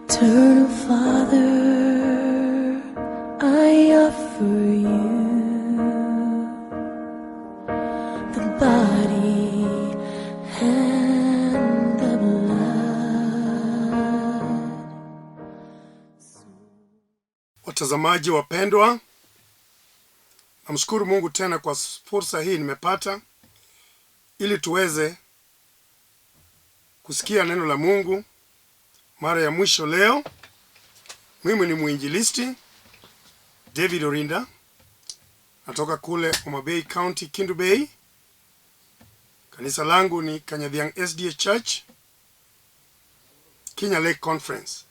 Eternal Father, I offer you the body and the blood. Watazamaji wapendwa, namshukuru Mungu tena kwa fursa hii nimepata ili tuweze kusikia neno la Mungu mara ya mwisho leo. Mimi ni mwinjilisti David Orinda, natoka kule Homa Bay County, Kindu Bay. Kanisa langu ni Kanyadhiang SDA Church, Kenya Lake Conference.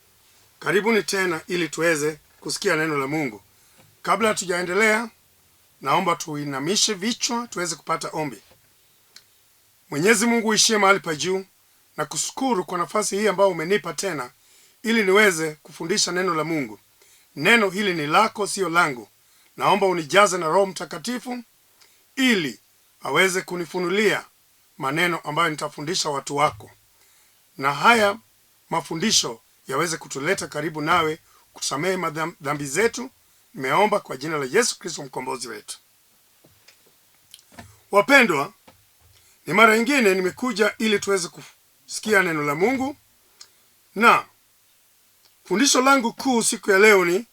Karibuni tena ili tuweze kusikia neno la Mungu. Kabla hatujaendelea, naomba tuinamishe vichwa tuweze kupata ombi. Mwenyezi Mungu uishie mahali pa juu, na kushukuru kwa nafasi hii ambayo umenipa tena ili niweze kufundisha neno la Mungu. Neno hili ni lako, sio langu. Naomba unijaze na Roho Mtakatifu ili aweze kunifunulia maneno ambayo nitafundisha watu wako, na haya mafundisho yaweze kutuleta karibu nawe, kusamehe dhambi zetu. Nimeomba kwa jina la Yesu Kristo mkombozi wetu. Wapendwa, ni mara nyingine nimekuja ili tuweze kusikia neno la Mungu, na fundisho langu kuu siku ya leo ni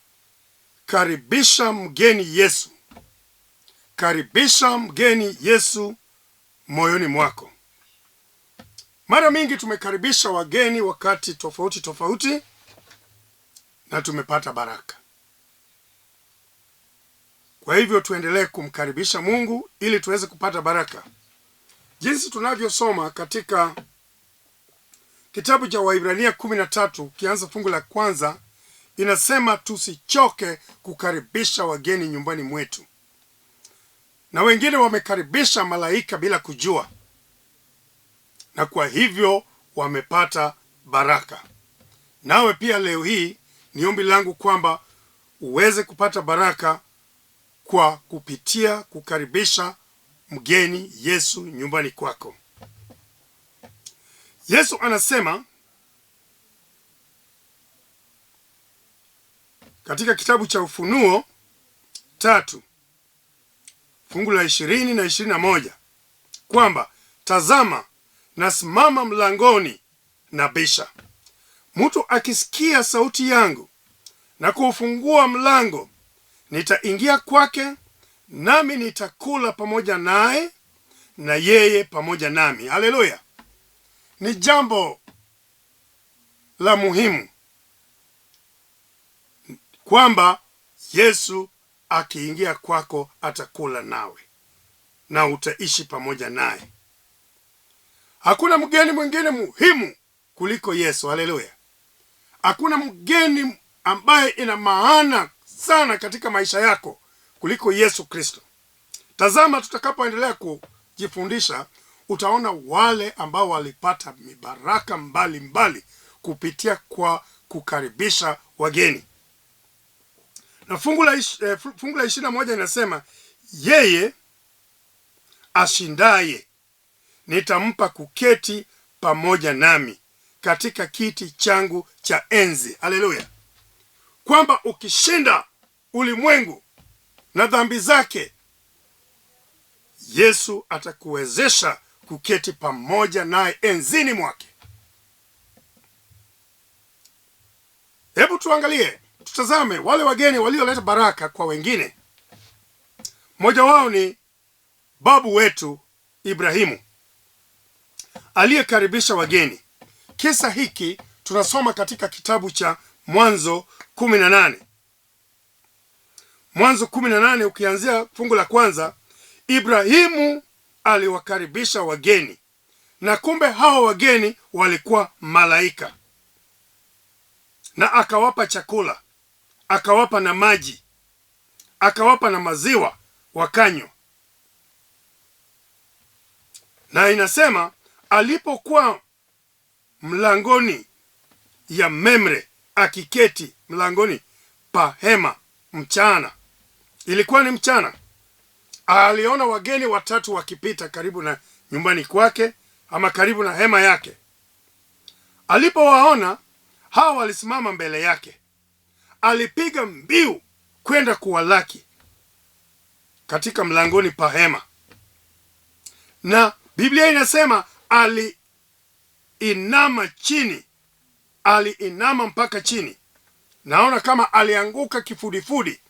karibisha mgeni Yesu. Karibisha mgeni Yesu moyoni mwako. Mara mingi tumekaribisha wageni wakati tofauti tofauti na tumepata baraka. Kwa hivyo tuendelee kumkaribisha Mungu ili tuweze kupata baraka. Jinsi tunavyosoma katika kitabu cha Waibrania 13 kianza fungu la kwanza, inasema tusichoke kukaribisha wageni nyumbani mwetu. Na wengine wamekaribisha malaika bila kujua, na kwa hivyo wamepata baraka. Nawe pia leo hii ni ombi langu kwamba uweze kupata baraka kwa kupitia kukaribisha mgeni Yesu nyumbani kwako. Yesu anasema katika kitabu cha Ufunuo 3 fungu la 20 na 21 kwamba tazama, nasimama mlangoni na bisha. Mtu akisikia sauti yangu na kuufungua mlango, nitaingia kwake, nami nitakula pamoja naye na yeye pamoja nami. Haleluya! Ni jambo la muhimu kwamba Yesu akiingia kwako atakula nawe na utaishi pamoja naye. Hakuna mgeni mwingine muhimu kuliko Yesu. Haleluya! Hakuna mgeni ambaye ina maana sana katika maisha yako kuliko Yesu Kristo. Tazama, tutakapoendelea kujifundisha, utaona wale ambao walipata mibaraka mbali kupitia kwa kukaribisha wageni. Na fungu la 21 inasema, yeye ashindaye nitampa kuketi pamoja nami katika kiti changu cha enzi. Haleluya! Kwamba ukishinda ulimwengu na dhambi zake, Yesu atakuwezesha kuketi pamoja naye enzini mwake. Hebu tuangalie, tutazame wale wageni walioleta baraka kwa wengine. Mmoja wao ni babu wetu Ibrahimu, aliyekaribisha wageni. Kisa hiki tunasoma katika kitabu cha Mwanzo 18. Mwanzo 18 ukianzia fungu la kwanza, Ibrahimu aliwakaribisha wageni, na kumbe hao wageni walikuwa malaika, na akawapa chakula, akawapa na maji, akawapa na maziwa wakanywa. Na inasema alipokuwa mlangoni ya Memre, akiketi mlangoni pa hema mchana, ilikuwa ni mchana, aliona wageni watatu wakipita karibu na nyumbani kwake ama karibu na hema yake. Alipowaona, Hawa walisimama mbele yake. Alipiga mbiu kwenda kuwalaki katika mlangoni pa hema, na Biblia inasema aliinama chini, aliinama mpaka chini. Naona kama alianguka kifudifudi,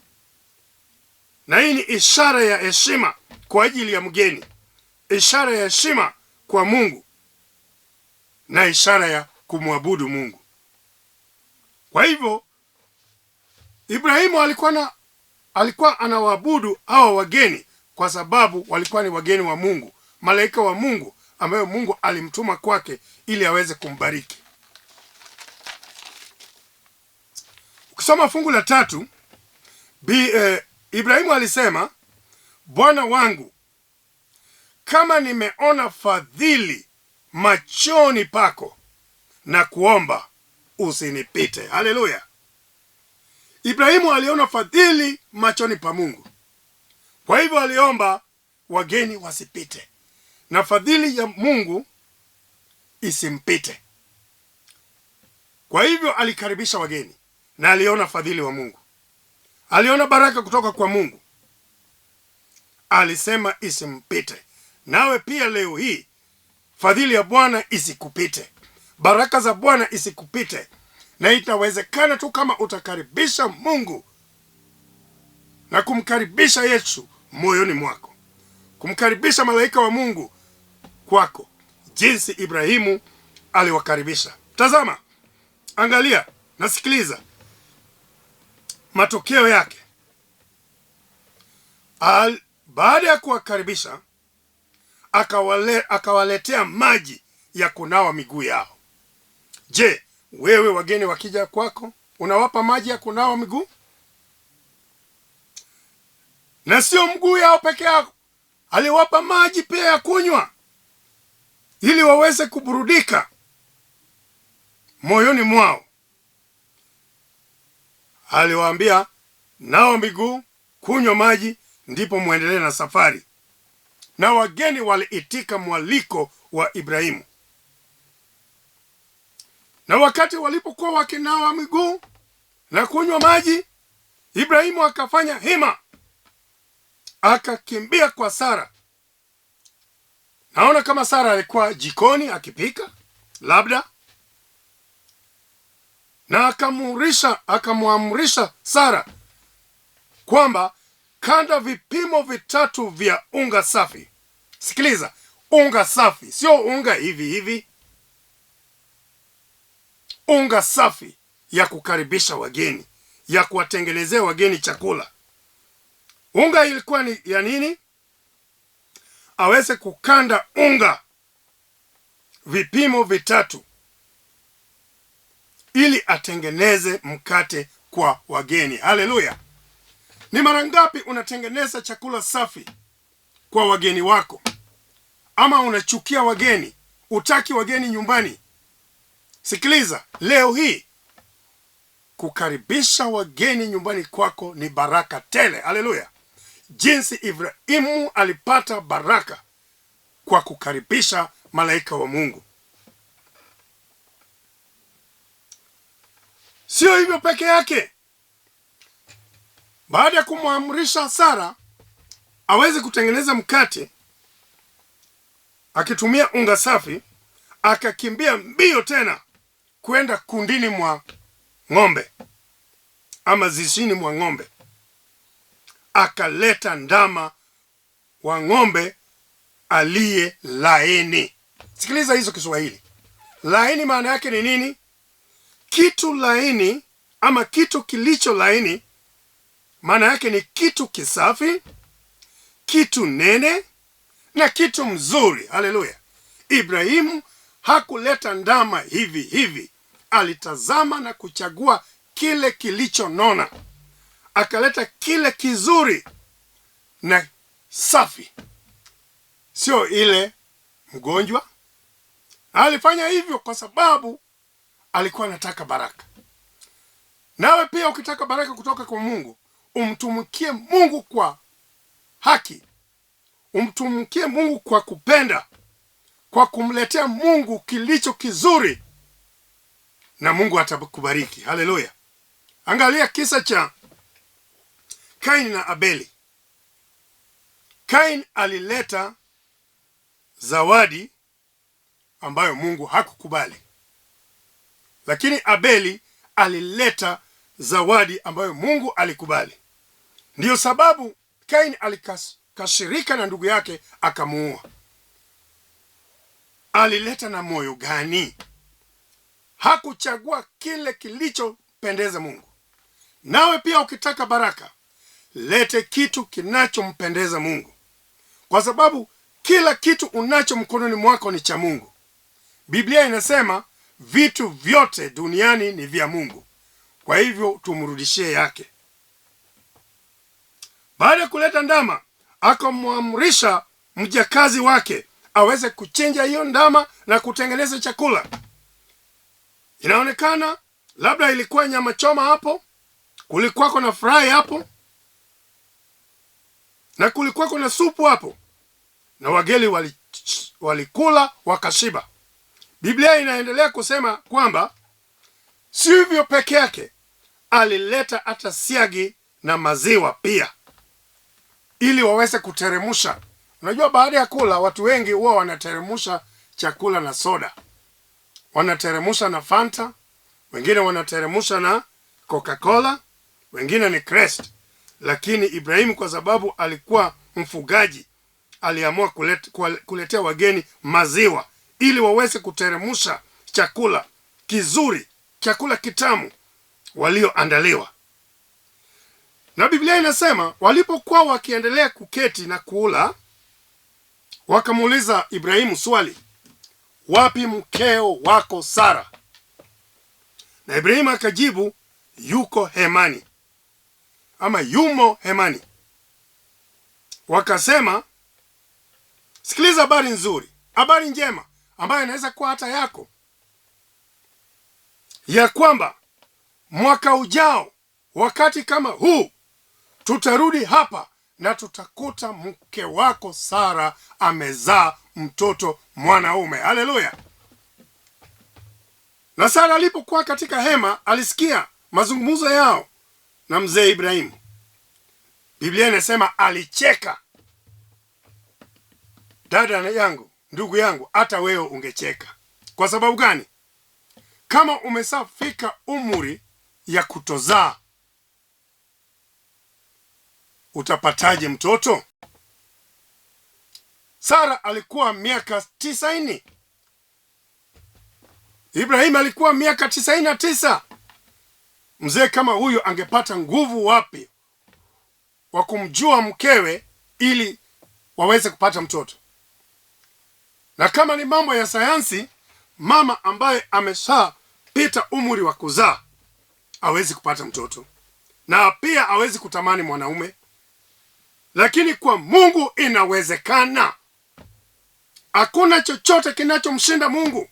na hii ni ishara ya heshima kwa ajili ya mgeni, ishara ya heshima kwa Mungu na ishara ya kumwabudu Mungu. Kwa hivyo Ibrahimu alikuwa anawaabudu hawa wageni kwa sababu walikuwa ni wageni wa Mungu, malaika wa Mungu ambayo Mungu alimtuma kwake ili aweze kumbariki. Ukisoma fungu la 3, Ibrahimu alisema, Bwana wangu, kama nimeona fadhili machoni pako, na kuomba usinipite. Haleluya! Ibrahimu aliona fadhili machoni pa Mungu. Kwa hivyo aliomba wageni wasipite na fadhili ya Mungu isimpite. Kwa hivyo alikaribisha wageni na aliona fadhili wa Mungu, aliona baraka kutoka kwa Mungu, alisema isimpite. Nawe pia leo hii fadhili ya Bwana isikupite, baraka za Bwana isikupite. Na itawezekana tu kama utakaribisha Mungu na kumkaribisha Yesu moyoni mwako, kumkaribisha malaika wa Mungu kwako, jinsi Ibrahimu aliwakaribisha. Tazama, angalia, nasikiliza matokeo yake. Baada ya kuwakaribisha, akawaletea maji ya kunawa miguu yao. Je, wewe wageni wakija kwako unawapa maji ya kunawa miguu? Na sio mguu yao peke yao, aliwapa maji pia ya kunywa ili waweze kuburudika moyoni mwao. Aliwaambia, nawa miguu, kunywa maji, ndipo muendelee na safari. Na wageni waliitika mwaliko wa Ibrahimu. Na wakati walipokuwa wakinawa miguu na kunywa maji, Ibrahimu akafanya hima, akakimbia kwa Sara. Naona kama Sara alikuwa jikoni akipika labda, na akamwamrisha Sara kwamba kanda vipimo 3 vya unga safi. Sikiliza, unga safi, sio unga hivi hivi. Unga safi ya kukaribisha wageni, ya kuwatengenezea wageni chakula. Unga ilikuwa ni ya nini? Aweze kukanda unga vipimo 3 ili atengeneze mkate kwa wageni. Haleluya! Ni mara ngapi unatengeneza chakula safi kwa wageni wako? Ama unachukia wageni, utaki wageni nyumbani? Sikiliza, leo hii kukaribisha wageni nyumbani kwako ni baraka tele. Haleluya! Jinsi Ibrahimu alipata baraka kwa kukaribisha malaika wa Mungu. Sio hivyo peke yake. Baada ya kumwamrisha Sara aweze kutengeneza mkate akitumia unga safi, akakimbia mbio tena kwenda kundini mwa ng'ombe ama zizini mwa ng'ombe. Akaleta ndama wa ng'ombe aliye laini. Sikiliza hizo Kiswahili. Laini maana yake ni nini? Kitu laini ama kitu kilicho laini maana yake ni kitu kisafi, kitu nene na kitu mzuri. Haleluya! Ibrahimu hakuleta ndama hivi hivi. Alitazama na kuchagua kile kilicho nona, akaleta kile kizuri na safi, sio ile mgonjwa. Alifanya hivyo kwa sababu alikuwa anataka baraka. Nawe pia ukitaka baraka kutoka kwa Mungu, umtumikie Mungu kwa haki, umtumikie Mungu kwa kupenda, kwa kumletea Mungu kilicho kizuri na Mungu atakubariki. Haleluya. Angalia kisa cha Kaini na Abeli. Kaini alileta zawadi ambayo Mungu hakukubali, lakini Abeli alileta zawadi ambayo Mungu alikubali. Ndiyo sababu Kaini alikashirika na ndugu yake akamuua. Alileta na moyo gani? Hakuchagua kile kilichopendeza Mungu. Nawe pia ukitaka baraka, lete kitu kinachompendeza Mungu, kwa sababu kila kitu unacho mkononi mwako ni cha Mungu. Biblia inasema vitu vyote duniani ni vya Mungu, kwa hivyo tumrudishie yake. Baada ya kuleta ndama, akamwamrisha mjakazi wake aweze kuchinja hiyo ndama na kutengeneza chakula. Inaonekana labda ilikuwa nyama choma hapo, kulikuwako na fry hapo, na kulikuwako na supu hapo, na wageni walikula wakashiba. Biblia inaendelea kusema kwamba sivyo peke yake, alileta hata siagi na maziwa pia, ili waweze kuteremusha. Unajua, baada ya kula watu wengi huwa wanateremusha chakula na soda. Wanateremusha na Fanta, wengine wanateremusha na Coca-Cola, wengine ni Crest. Lakini Ibrahimu, kwa sababu alikuwa mfugaji, aliamua kuletea wageni maziwa ili waweze kuteremusha chakula kizuri, chakula kitamu walioandaliwa. Na Biblia inasema walipokuwa wakiendelea kuketi na kula, wakamuuliza Ibrahimu swali, wapi mkeo wako Sara? Na Ibrahimu akajibu, yuko hemani, ama yumo hemani. Wakasema, sikiliza habari nzuri, habari njema ambayo inaweza kuwa hata yako, ya kwamba mwaka ujao wakati kama huu tutarudi hapa na tutakuta mke wako Sara amezaa mtoto mwanaume. Haleluya. Na Sara alipokuwa katika hema alisikia mazungumzo yao na mzee Ibrahimu. Biblia inasema alicheka. Dada yangu, ndugu yangu, hata wewe ungecheka. Kwa sababu gani? Kama umesafika umri ya kutozaa, utapataje mtoto? Sara alikuwa miaka 90. Ibrahim alikuwa miaka 99. Mzee kama huyu angepata nguvu wapi wa kumjua mkewe ili waweze kupata mtoto? Na kama ni mambo ya sayansi, mama ambaye ameshapita umri wa kuzaa hawezi kupata mtoto, na pia hawezi kutamani mwanaume. Lakini kwa Mungu inawezekana. Hakuna chochote kinachomshinda Mungu.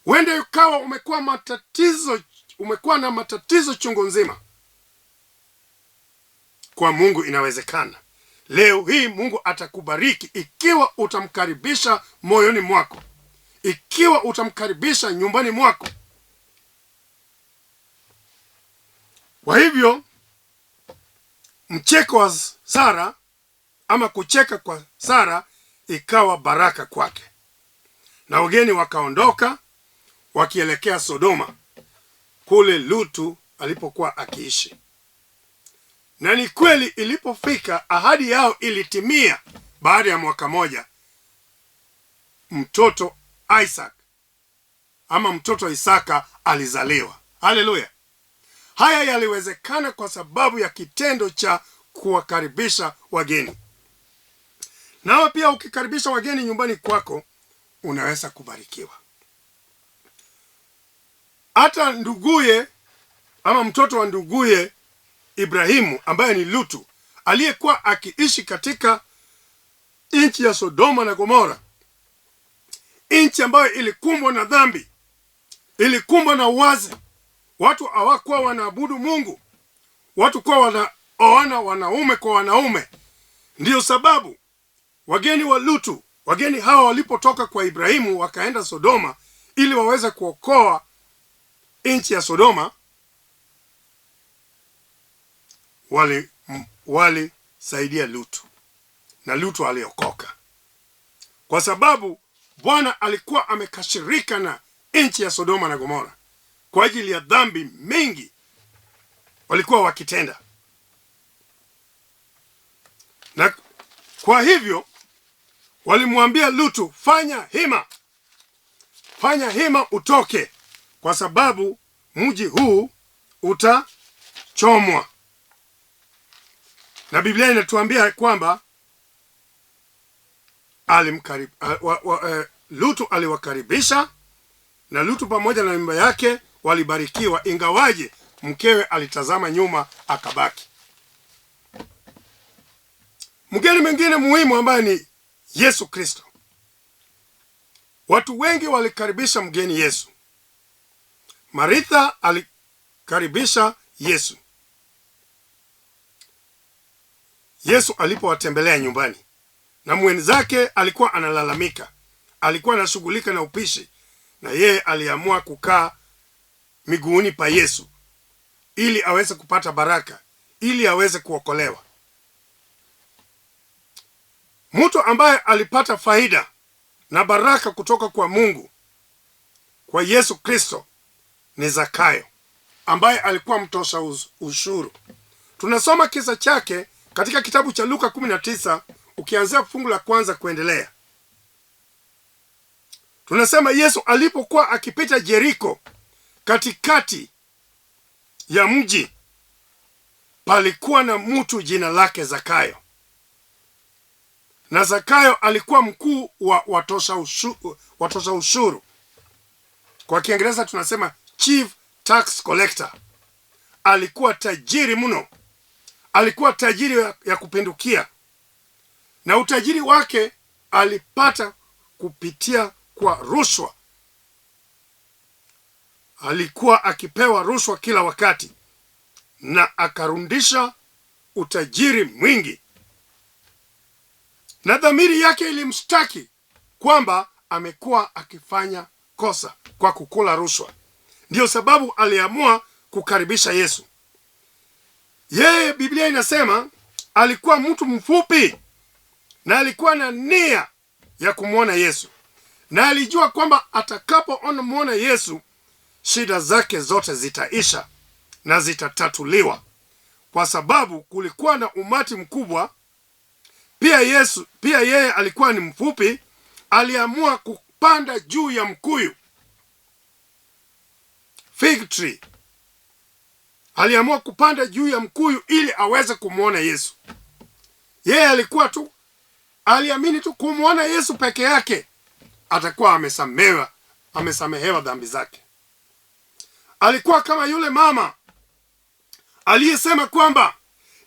Wende ukawa umekuwa na matatizo chungu nzima, kwa Mungu inawezekana. Leo hii Mungu atakubariki ikiwa utamkaribisha moyoni mwako, ikiwa utamkaribisha nyumbani mwako. Kwa hivyo mcheko wa Sara, ama kucheka kwa Sara, ikawa baraka kwake. Na wageni wakaondoka wakielekea Sodoma, kule Lutu alipokuwa akiishi. Na ni kweli, ilipofika ahadi yao ilitimia. Baada ya mwaka moja, mtoto Isaac ama mtoto Isaka alizaliwa. Haleluya. Haya yaliwezekana kwa sababu ya kitendo cha kuwakaribisha wageni. Nawe pia ukikaribisha wageni nyumbani kwako, unaweza kubarikiwa. Hata nduguye ama mtoto wa nduguye Ibrahimu ambaye ni Lutu, aliyekuwa akiishi katika nchi ya Sodoma na Gomora, nchi ambayo ilikumbwa na dhambi, ilikumbwa na uasi. Watu hawakuwa wanaabudu Mungu, watu kuwa wanaoana wanaume kwa wanaume. Ndiyo sababu wageni wa Lutu, wageni hawa walipotoka kwa Ibrahimu wakaenda Sodoma ili waweze kuokoa nchi ya Sodoma walisaidia Lutu, na Lutu aliokoka, kwa sababu Bwana alikuwa amekashirika na nchi ya Sodoma na Gomora kwa ajili ya dhambi mengi walikuwa wakitenda. Na kwa hivyo walimwambia Lutu, fanya hima utoke, kwa sababu mji huu utachomwa. Na Biblia inatuambia kwamba Lutu aliwakaribisha, na Lutu pamoja na nyumba yake walibarikiwa, ingawaje mkewe alitazama nyuma akabaki. Mgeni mwingine muhimu ambaye ni Yesu Kristo. Watu wengi walikaribisha mgeni Yesu. Maritha alikaribisha Yesu. Yesu alipowatembelea nyumbani, na mwenzake alikuwa analalamika, alikuwa anashughulika na upishi, na yeye aliamua kukaa miguuni pa Yesu ili aweze kupata baraka, ili aweze kuokolewa. Mtu ambaye alipata faida na baraka kutoka kwa Mungu kwa Yesu Kristo ni Zakayo, ambaye alikuwa mtosha ushuru. Tunasoma kisa chake katika kitabu cha Luka 19 ukianzia fungu la kwanza kuendelea. Tunasema Yesu alipokuwa akipita Jeriko, katikati ya mji palikuwa na mtu jina lake Zakayo. Na Zakayo alikuwa mkuu wa watosha ushuru. Kwa Kiingereza tunasema chief tax collector. Alikuwa tajiri mno. Alikuwa tajiri ya kupindukia. Na utajiri wake alipata kupitia kwa rushwa. Alikuwa akipewa rushwa kila wakati, na akarundisha utajiri mwingi. Na dhamiri yake ilimshtaki kwamba amekuwa akifanya kosa kwa kukula rushwa. Ndiyo sababu aliamua kukaribisha Yesu. Yeye, Biblia inasema, alikuwa mtu mfupi, na alikuwa na nia ya kumwona Yesu, na alijua kwamba atakapomuona Yesu shida zake zote zitaisha na zitatatuliwa, kwa sababu kulikuwa na umati mkubwa. Pia yeye alikuwa ni mfupi, aliamua kupanda juu ya mkuyu, fig tree. Aliamua kupanda juu ya mkuyu ili aweze kumwona Yesu. Yeye aliamini tu kumwona Yesu peke yake atakuwa amesamehewa dhambi zake. Alikuwa kama yule mama aliyesema kwamba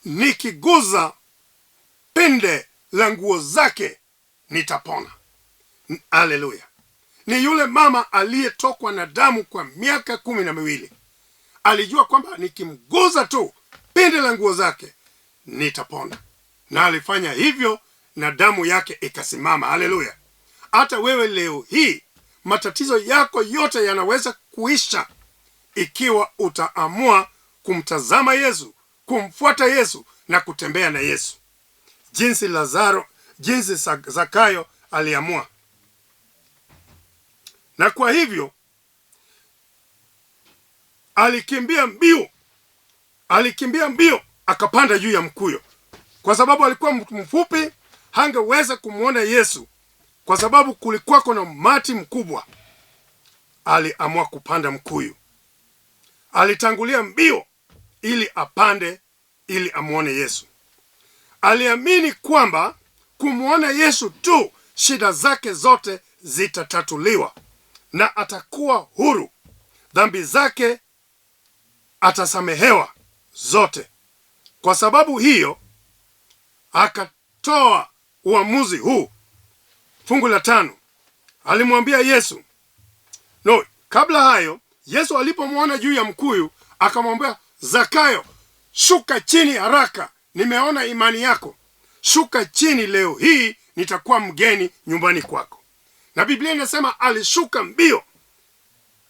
nikiguza pinde la nguo zake nitapona. Haleluya! Ni yule mama aliyetokwa na damu kwa miaka 12. Alijua kwamba nikimguza tu pinde la nguo zake nitapona, na alifanya hivyo na damu yake ikasimama. Haleluya! Hata wewe leo hii matatizo yako yote yanaweza kuisha ikiwa utaamua kumtazama Yesu, kumfuata Yesu na kutembea na Yesu, jinsi Zakayo aliamua. Na kwa hivyo alikimbia mbio akapanda juu ya mkuyo. Kwa sababu alikuwa mtu mfupi, hangeweza kumwona Yesu kwa sababu kulikuwa kuna umati mkubwa. Aliamua kupanda mkuyu. Alitangulia mbio ili apande, ili amwone Yesu. Aliamini kwamba kumwona Yesu tu shida zake zote zitatatuliwa na atakuwa huru. Dhambi zake atasamehewa zote. Kwa sababu hiyo akatoa uamuzi huu. Fungu la 5 alimwambia Yesu, kabla hayo Yesu alipomwona juu ya mkuyu akamwambia Zakayo, shuka chini haraka, nimeona imani yako. Shuka chini, leo hii nitakuwa mgeni nyumbani kwako. Na Biblia inasema alishuka mbio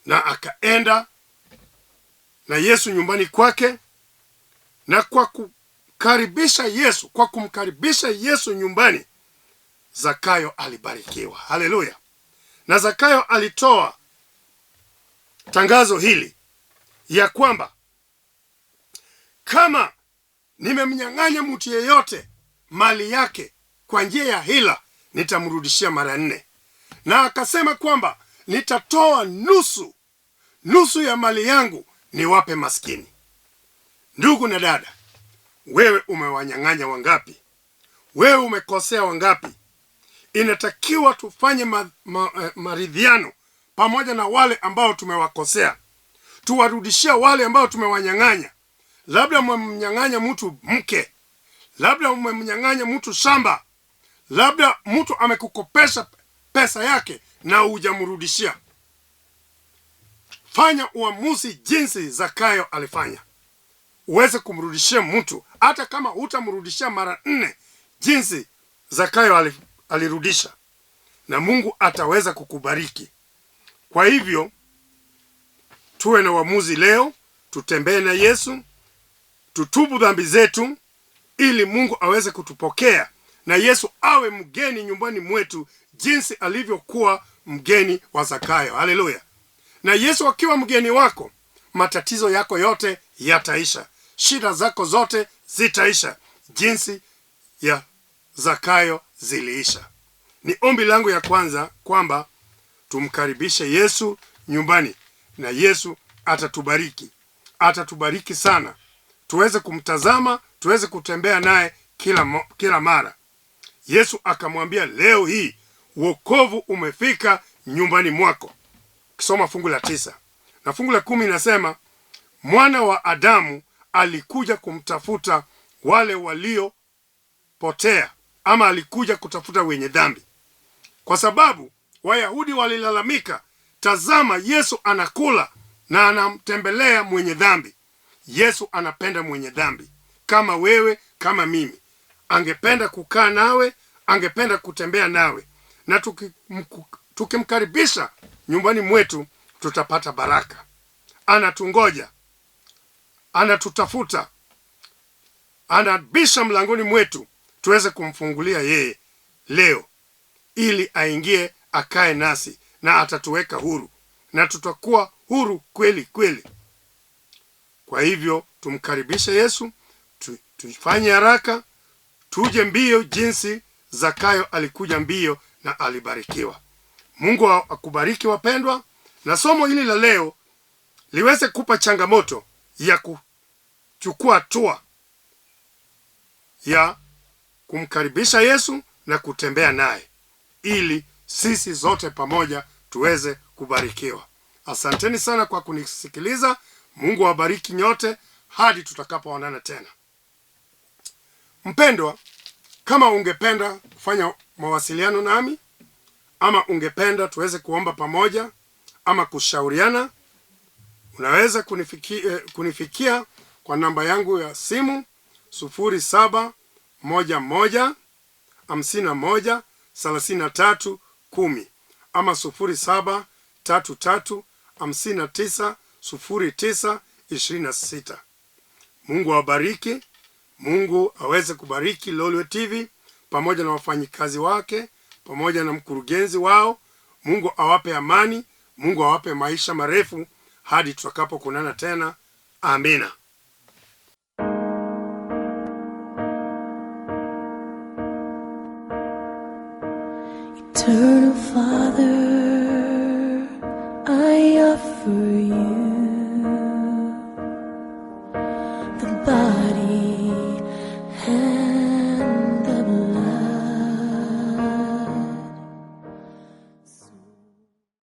na akaenda na Yesu nyumbani kwake, na kwa kumkaribisha Yesu nyumbani, Zakayo alibarikiwa. Haleluya! Na Zakayo alitoa tangazo hili ya kwamba kama nimemnyang'anya mtu yeyote mali yake kwa njia ya hila, nitamrudishia mara 4. Na akasema kwamba nitatoa nusu ya mali yangu niwape maskini. Ndugu na dada, wewe umewanyang'anya wangapi? Wewe umekosea wangapi? Inatakiwa tufanye maridhiano pamoja na wale ambao tumewakosea, tuwarudishia wale ambao tumewanyang'anya. Labda umemnyang'anya mtu mke, labda umemnyang'anya mtu shamba, labda mtu amekukopesha pesa yake na hujamrudishia. Fanya uamuzi jinsi Zakayo alifanya, uweze kumrudishia mtu, hata kama hutamrudishia mara 4 jinsi Zakayo alirudisha, na Mungu ataweza kukubariki. Kwa hivyo tuwe na uamuzi leo, tutembee na Yesu, tutubu dhambi zetu ili Mungu aweze kutupokea, na Yesu awe mgeni nyumbani mwetu jinsi alivyokuwa mgeni wa Zakayo. Haleluya! Na Yesu akiwa mgeni wako, matatizo yako yote yataisha, shida zako zote zitaisha jinsi ya Zakayo ziliisha. Ni ombi langu ya kwanza kwamba tumkaribishe Yesu nyumbani, na Yesu atatubariki sana, tuweze kumtazama, tuweze kutembea naye kila mara. Yesu akamwambia leo hii wokovu umefika nyumbani mwako. Kisoma fungu la 9 na fungu la 10 inasema, Mwana wa Adamu alikuja kumtafuta wale waliopotea, ama alikuja kutafuta wenye dhambi. Kwa sababu Wayahudi walilalamika, tazama Yesu anakula na anamtembelea mwenye dhambi. Yesu anapenda mwenye dhambi kama wewe, kama mimi. Angependa kukaa nawe, angependa kutembea nawe, na tukimkaribisha nyumbani mwetu tutapata baraka. Anatungoja, anatutafuta, anabisha mlangoni mwetu, tuweze kumfungulia yeye leo ili aingie akae nasi, na atatuweka huru, na tutakuwa huru kweli kweli. Kwa hivyo tumkaribishe Yesu, tufanye haraka, tuje mbio jinsi Zakayo alikuja mbio na alibarikiwa. Mungu akubariki wapendwa, na somo hili la leo liweze kupa changamoto ya kuchukua hatua ya kumkaribisha Yesu na kutembea naye, ili sisi zote pamoja tuweze kubarikiwa. Asanteni sana kwa kunisikiliza. Mungu awabariki nyote hadi tutakapoonana tena. Mpendwa, kama ungependa kufanya mawasiliano nami, ama ungependa tuweze kuomba pamoja ama kushauriana, unaweza kunifikia kwa namba yangu ya simu 0711513310 ama 0733590926. Mungu awabariki. Mungu aweze kubariki Lolwe TV pamoja na wafanyikazi wake, pamoja na mkurugenzi wao. Mungu awape amani, Mungu awape maisha marefu hadi tutakapokunana tena. Amina. Eternal Father,